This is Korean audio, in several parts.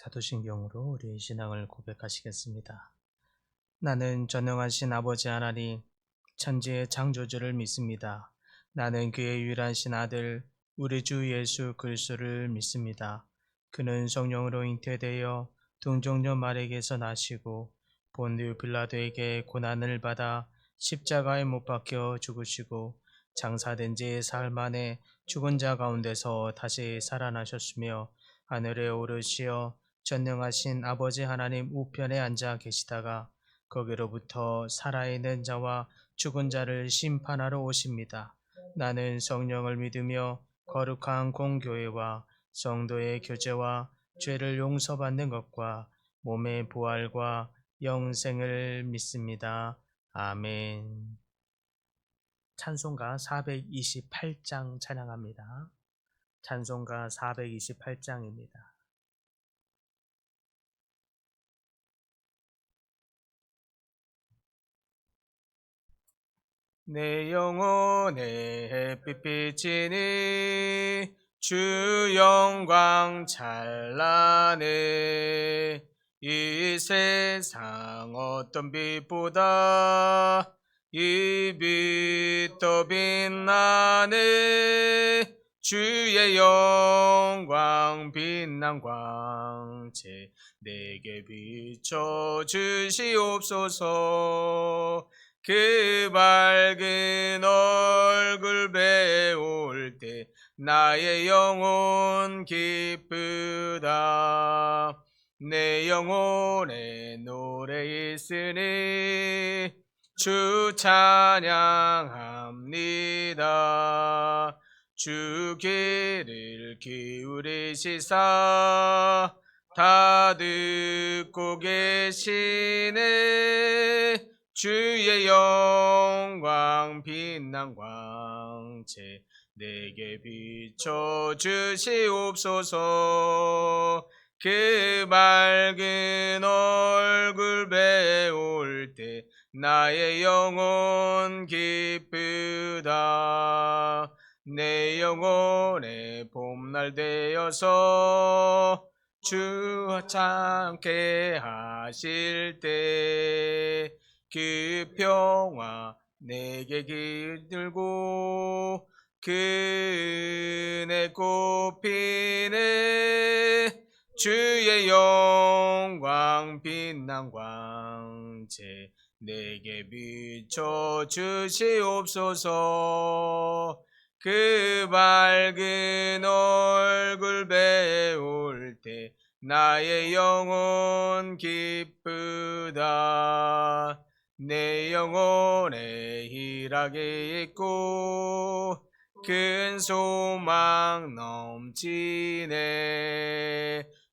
사도신경으로 우리의 신앙을 고백하시겠습니다. 나는 전능하신 아버지 하나님, 천지의 창조주를 믿습니다. 나는 그의 유일하신 아들, 우리 주 예수 그리스도를 믿습니다. 그는 성령으로 잉태되어 동정녀 마리아에게서 나시고 본디오 빌라도에게 고난을 받아 십자가에 못 박혀 죽으시고 장사된 지 사흘 만에 죽은 자 가운데서 다시 살아나셨으며 하늘에 오르시어 전능하신 아버지 하나님 우편에 앉아 계시다가 거기로부터 살아있는 자와 죽은 자를 심판하러 오십니다. 나는 성령을 믿으며 거룩한 공교회와 성도의 교제와 죄를 용서받는 것과 몸의 부활과 영생을 믿습니다. 아멘. 찬송가 428장 찬양합니다. 찬송가 428장입니다. 내 영혼의 햇빛 비치니 주 영광 찬란해. 이 세상 어떤 빛보다 이 빛 더 빛나네. 주의 영광 빛난 광채 내게 비춰 주시옵소서. 그 밝은 얼굴 배울 때 나의 영혼 기쁘다. 내 영혼에 노래 있으니 주 찬양합니다. 주 귀를 기울이시사 다 듣고 계시네. 주의 영광 빛난 광채 내게 비춰 주시옵소서. 그 밝은 얼굴 배울 때 나의 영혼 기쁘다. 내 영혼의 봄날 되어서 주와 함께 하실 때 그 평화 내게 길들고 그네 꽃피네. 주의 영광 빛난 광채 내게 비춰 주시옵소서. 그 밝은 얼굴 배울 때 나의 영혼 기쁘다. 내 영혼에 희락이 있고 큰 소망 넘치네.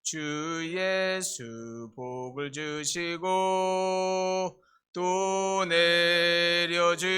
주 예수 복을 주시고 또 내려주시네.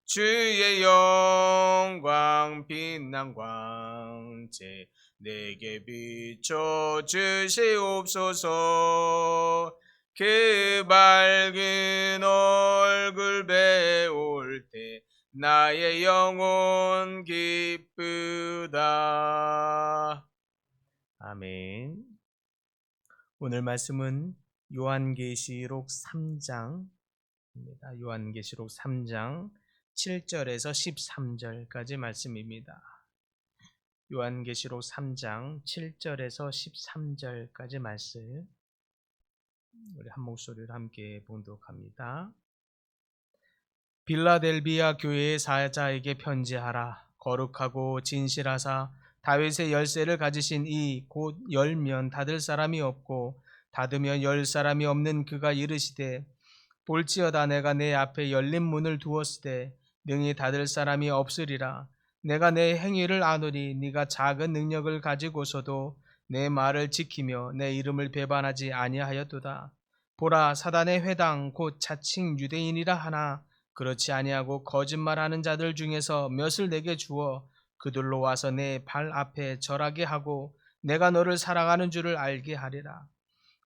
주의 영광 빛난 광채 내게 비춰 주시옵소서. 그 밝은 얼굴 배울 때 나의 영혼 기쁘다. 아멘. 오늘 말씀은 요한계시록 3장입니다. 요한계시록 3장 7절에서 13절까지 말씀입니다. 요한계시록 3장 7절에서 13절까지 말씀 우리 한 목소리로 함께 봉독합니다. 빌라델비아 교회의 사자에게 편지하라. 거룩하고 진실하사 다윗의 열쇠를 가지신 이 곧 열면 닫을 사람이 없고 닫으면 열 사람이 없는 그가 이르시되 볼지어다 내가 내 앞에 열린 문을 두었으되 능히 닫을 사람이 없으리라. 내가 내 행위를 아노니 네가 작은 능력을 가지고서도 내 말을 지키며 내 이름을 배반하지 아니하였도다. 보라, 사단의 회당 곧 자칭 유대인이라 하나 그렇지 아니하고 거짓말하는 자들 중에서 몇을 내게 주어 그들로 와서 내 발 앞에 절하게 하고 내가 너를 사랑하는 줄을 알게 하리라.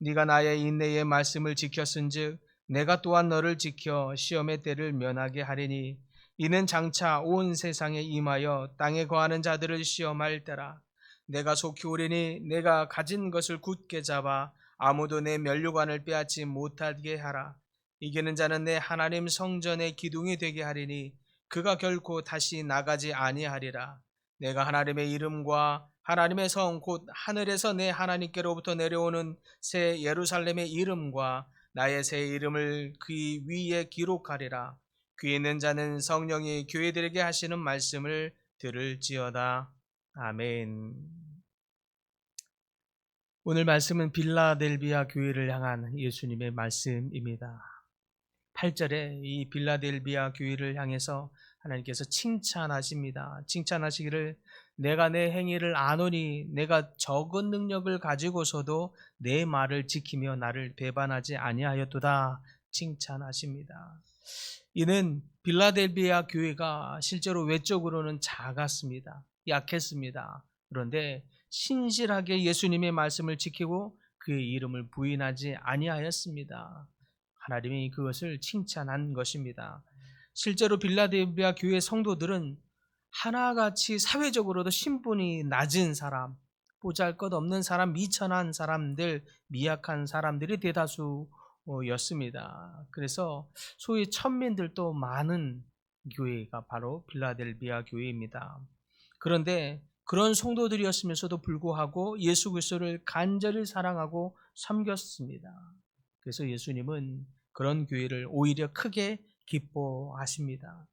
네가 나의 인내의 말씀을 지켰은즉 내가 또한 너를 지켜 시험의 때를 면하게 하리니 이는 장차 온 세상에 임하여 땅에 거하는 자들을 시험할 때라. 내가 속히 오리니 내가 가진 것을 굳게 잡아 아무도 내 면류관을 빼앗지 못하게 하라. 이기는 자는 내 하나님 성전의 기둥이 되게 하리니 그가 결코 다시 나가지 아니하리라. 내가 하나님의 이름과 하나님의 성 곧 하늘에서 내 하나님께로부터 내려오는 새 예루살렘의 이름과 나의 새 이름을 그 위에 기록하리라. 귀 있는 자는 성령이 교회들에게 하시는 말씀을 들을지어다. 아멘. 오늘 말씀은 빌라델비아 교회를 향한 예수님의 말씀입니다. 8절에 이 빌라델비아 교회를 향해서 하나님께서 칭찬하십니다. 칭찬하시기를 내가 내 행위를 아노니 내가 적은 능력을 가지고서도 내 말을 지키며 나를 배반하지 아니하였도다. 칭찬하십니다. 이는 빌라델비아 교회가 실제로 외적으로는 작았습니다. 약했습니다. 그런데 신실하게 예수님의 말씀을 지키고 그의 이름을 부인하지 아니하였습니다. 하나님이 그것을 칭찬한 것입니다. 실제로 빌라델비아 교회 성도들은 하나같이 사회적으로도 신분이 낮은 사람, 보잘것없는 사람, 미천한 사람들, 미약한 사람들이 대다수였습니다. 그래서 소위 천민들도 많은 교회가 바로 빌라델비아 교회입니다. 그런데 그런 성도들이었으면서도 불구하고 예수 그리스도를 간절히 사랑하고 섬겼습니다. 그래서 예수님은 그런 교회를 오히려 크게 기뻐하십니다.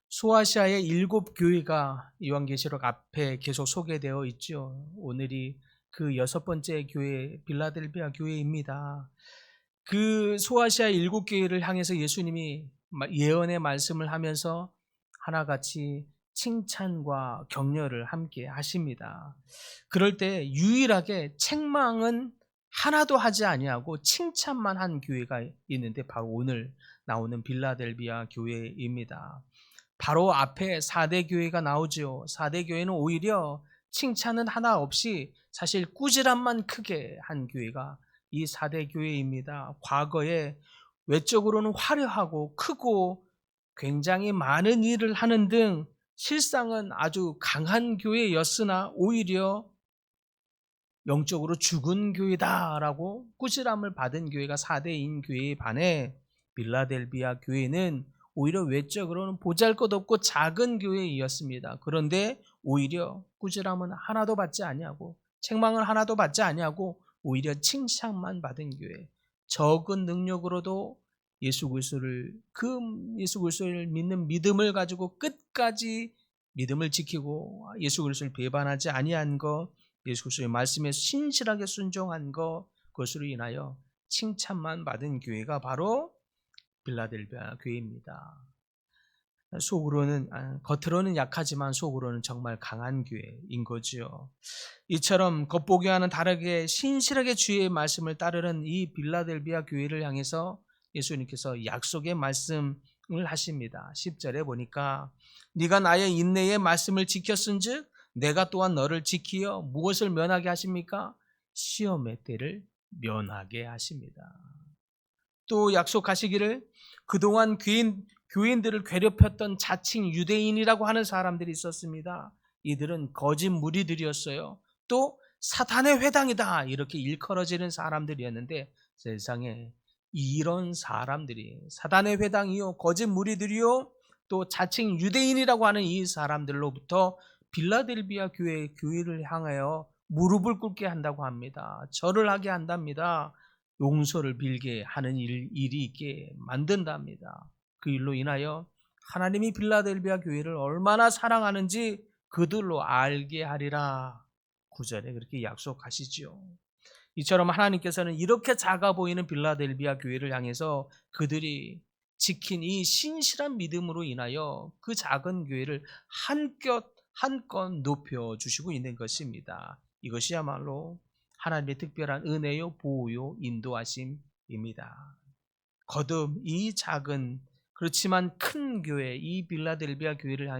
소아시아의 7교회가 요한계시록 앞에 계속 소개되어 있죠. 오늘이 그 6번째 교회 빌라델비아 교회입니다. 그 소아시아 7교회를 향해서 예수님이 예언의 말씀을 하면서 하나같이 칭찬과 격려를 함께 하십니다. 그럴 때 유일하게 책망은 하나도 하지 아니하고 칭찬만 한 교회가 있는데 바로 오늘 나오는 빌라델비아 교회입니다. 바로 앞에 4대 교회가 나오죠. 4대 교회는 오히려 칭찬은 하나 없이 사실 꾸지람만 크게 한 교회가 이 4대 교회입니다. 과거에 외적으로는 화려하고 크고 굉장히 많은 일을 하는 등 실상은 아주 강한 교회였으나 오히려 영적으로 죽은 교회다라고 꾸지람을 받은 교회가 4대인 교회에 반해 빌라델비아 교회는 오히려 외적으로는 보잘것없고 작은 교회이었습니다. 그런데 오히려 꾸지람은 하나도 받지 아니하고 책망을 하나도 받지 아니하고 오히려 칭찬만 받은 교회, 적은 능력으로도 예수 그리스도를 믿는 믿음을 가지고 끝까지 믿음을 지키고 예수 그리스도를 배반하지 아니한 것, 예수 그리스도의 말씀에 신실하게 순종한 것, 그것으로 인하여 칭찬만 받은 교회가 바로 빌라델비아 교회입니다. 겉으로는 약하지만 속으로는 정말 강한 교회인 거죠. 이처럼 겉보기와는 다르게 신실하게 주의 말씀을 따르는 이 빌라델비아 교회를 향해서 예수님께서 약속의 말씀을 하십니다. 10절에 보니까 네가 나의 인내의 말씀을 지켰은즉 내가 또한 너를 지키어 무엇을 면하게 하십니까? 시험의 때를 면하게 하십니다. 또 약속하시기를 그동안 교인들을 괴롭혔던 자칭 유대인이라고 하는 사람들이 있었습니다. 이들은 거짓 무리들이었어요. 또 사탄의 회당이다 이렇게 일컬어지는 사람들이었는데 세상에 이런 사람들이 사탄의 회당이요 거짓 무리들이요 또 자칭 유대인이라고 하는 이 사람들로부터 빌라델비아 교회를 향하여 무릎을 꿇게 한다고 합니다. 절을 하게 한답니다. 용서를 빌게 하는 일이 있게 만든답니다. 그 일로 인하여 하나님이 빌라델비아 교회를 얼마나 사랑하는지 그들로 알게 하리라. 9절에 그렇게 약속하시죠. 이처럼 하나님께서는 이렇게 작아 보이는 빌라델비아 교회를 향해서 그들이 지킨 이 신실한 믿음으로 인하여 그 작은 교회를 한껏 높여주시고 있는 것입니다. 이것이야말로 하나님의 특별한 은혜요, 보호요, 인도하심입니다. 거듭 이 작은 그렇지만 큰 교회, 이 빌라델비아 교회를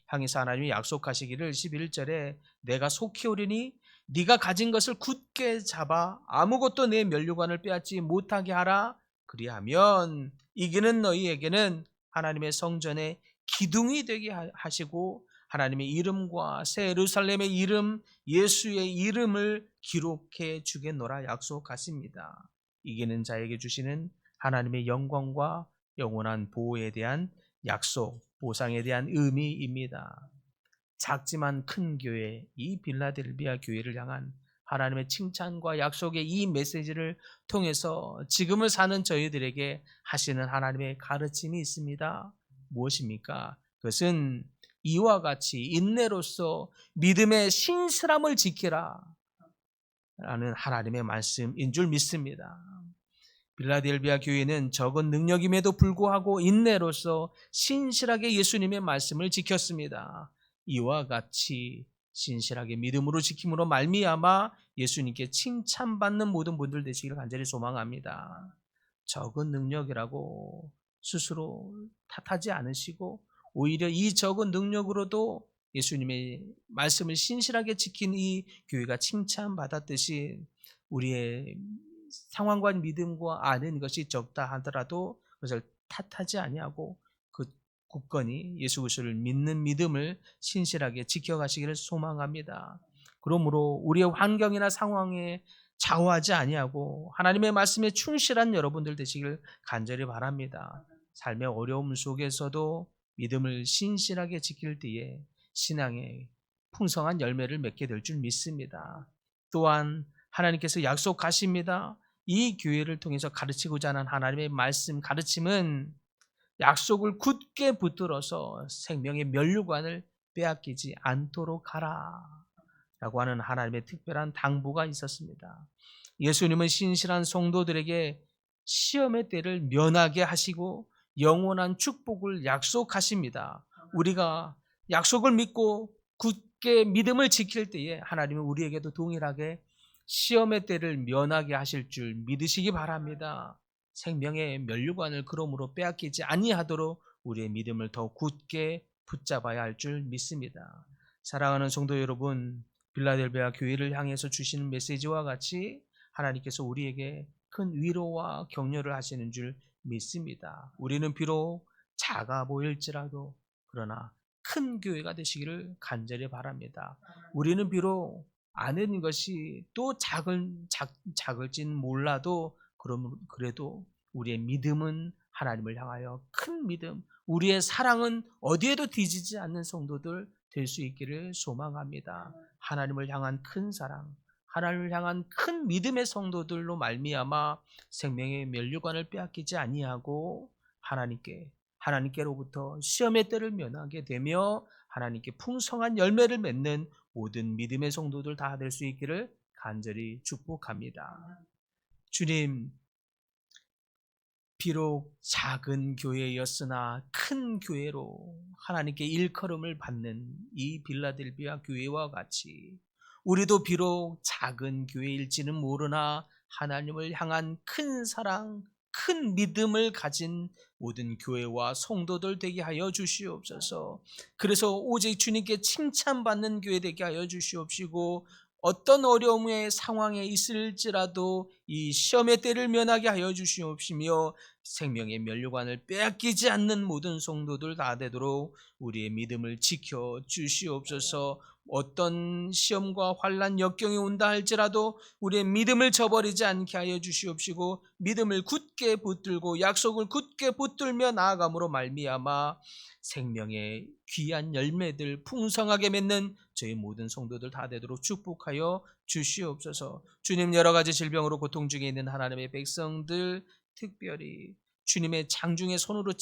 향해서 하나님이 약속하시기를 11절에 내가 속히 오리니 네가 가진 것을 굳게 잡아 아무것도 내 면류관을 빼앗지 못하게 하라. 그리하면 이기는 너희에게는 하나님의 성전에 기둥이 되게 하시고 하나님의 이름과 새 예루살렘의 이름, 예수의 이름을 기록해 주겠노라 약속하십니다. 이기는 자에게 주시는 하나님의 영광과 영원한 보호에 대한 약속, 보상에 대한 의미입니다. 작지만 큰 교회, 이 빌라델비아 교회를 향한 하나님의 칭찬과 약속의 이 메시지를 통해서 지금을 사는 저희들에게 하시는 하나님의 가르침이 있습니다. 무엇입니까? 그것은 이와 같이 인내로서 믿음의 신실함을 지키라 라는 하나님의 말씀인 줄 믿습니다. 빌라델비아 교회는 적은 능력임에도 불구하고 인내로서 신실하게 예수님의 말씀을 지켰습니다. 이와 같이 신실하게 믿음으로 지킴으로 말미암아 예수님께 칭찬받는 모든 분들 되시기를 간절히 소망합니다. 적은 능력이라고 스스로 탓하지 않으시고 오히려 이 적은 능력으로도 예수님의 말씀을 신실하게 지킨 이 교회가 칭찬받았듯이 우리의 상황과 믿음과 아는 것이 적다 하더라도 그것을 탓하지 아니하고 그 굳건히 예수 그리스도를 믿는 믿음을 신실하게 지켜가시기를 소망합니다. 그러므로 우리의 환경이나 상황에 좌우하지 아니하고 하나님의 말씀에 충실한 여러분들 되시길 간절히 바랍니다. 삶의 어려움 속에서도 믿음을 신실하게 지킬 때에 신앙의 풍성한 열매를 맺게 될 줄 믿습니다. 또한 하나님께서 약속하십니다. 이 교회를 통해서 가르치고자 하는 하나님의 말씀 가르침은 약속을 굳게 붙들어서 생명의 면류관을 빼앗기지 않도록 하라 라고 하는 하나님의 특별한 당부가 있었습니다. 예수님은 신실한 성도들에게 시험의 때를 면하게 하시고 영원한 축복을 약속하십니다. 우리가 약속을 믿고 굳게 믿음을 지킬 때에 하나님은 우리에게도 동일하게 시험의 때를 면하게 하실 줄 믿으시기 바랍니다. 생명의 면류관을 그러므로 빼앗기지 아니하도록 우리의 믿음을 더 굳게 붙잡아야 할 줄 믿습니다. 사랑하는 성도 여러분, 빌라델비아 교회를 향해서 주시는 메시지와 같이 하나님께서 우리에게 큰 위로와 격려를 하시는 줄 믿습니다. 우리는 비록 작아 보일지라도 그러나 큰 교회가 되시기를 간절히 바랍니다. 우리는 비록 아는 것이 또 작을지는 몰라도 그래도 우리의 믿음은 하나님을 향하여 큰 믿음, 우리의 사랑은 어디에도 뒤지지 않는 성도들 될 수 있기를 소망합니다. 하나님을 향한 큰 사랑, 하나님을 향한 큰 믿음의 성도들로 말미암아 생명의 면류관을 빼앗기지 아니하고 하나님께로부터 시험의 때를 면하게 되며 하나님께 풍성한 열매를 맺는 모든 믿음의 성도들 다 될 수 있기를 간절히 축복합니다. 주님, 비록 작은 교회였으나 큰 교회로 하나님께 일컬음을 받는 이 빌라델비아 교회와 같이 우리도 비록 작은 교회일지는 모르나 하나님을 향한 큰 사랑, 큰 믿음을 가진 모든 교회와 성도들 되게 하여 주시옵소서. 그래서 오직 주님께 칭찬받는 교회 되게 하여 주시옵시고 어떤 어려움의 상황에 있을지라도 이 시험의 때를 면하게 하여 주시옵시며 생명의 면류관을 빼앗기지 않는 모든 성도들 다 되도록 우리의 믿음을 지켜 주시옵소서. 어떤 시험과 환난 역경이 온다 할지라도 우리의 믿음을 저버리지 않게 하여 주시옵시고 믿음을 굳게 붙들고 약속을 굳게 붙들며 나아감으로 말미암아 생명의 귀한 열매들 풍성하게 맺는 저희 모든 성도들 다 되도록 축복하여 주시옵소서. 주님, 여러 가지 질병으로 고통 중에 있는 하나님의 백성들 특별히 주님의 장중의 손으로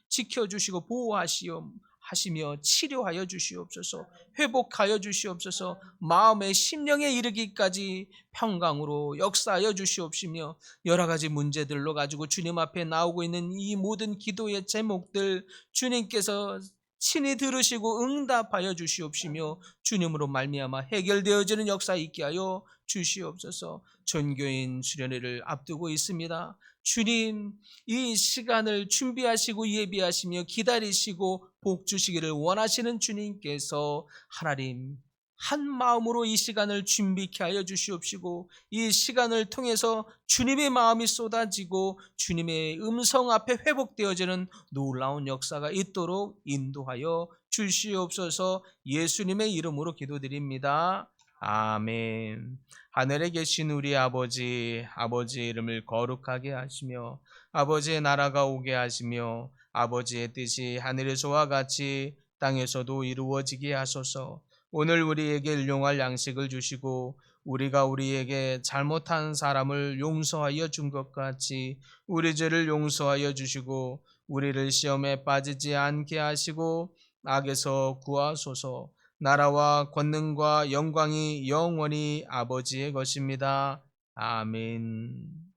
지켜주시고 보호하시며 치료하여 주시옵소서. 회복하여 주시옵소서. 마음의 심령에 이르기까지 평강으로 역사하여 주시옵시며 여러 가지 문제들로 가지고 주님 앞에 나오고 있는 이 모든 기도의 제목들 주님께서 친히 들으시고 응답하여 주시옵시며 주님으로 말미암아 해결되어지는 역사 있게 하여 주시옵소서. 전교인 수련회를 앞두고 있습니다. 주님, 이 시간을 준비하시고 예비하시며 기다리시고 복 주시기를 원하시는 주님께서 하나님 한 마음으로 이 시간을 준비케 하여 주시옵시고 이 시간을 통해서 주님의 마음이 쏟아지고 주님의 음성 앞에 회복되어지는 놀라운 역사가 있도록 인도하여 주시옵소서. 예수님의 이름으로 기도드립니다. 아멘. 하늘에 계신 우리 아버지, 아버지의 이름을 거룩하게 하시며 아버지의 나라가 오게 하시며 아버지의 뜻이 하늘에서와 같이 땅에서도 이루어지게 하소서. 오늘 우리에게 일용할 양식을 주시고 우리가 우리에게 잘못한 사람을 용서하여 준 것 같이 우리 죄를 용서하여 주시고 우리를 시험에 빠지지 않게 하시고 악에서 구하소서. 나라와 권능과 영광이 영원히 아버지의 것입니다. 아멘.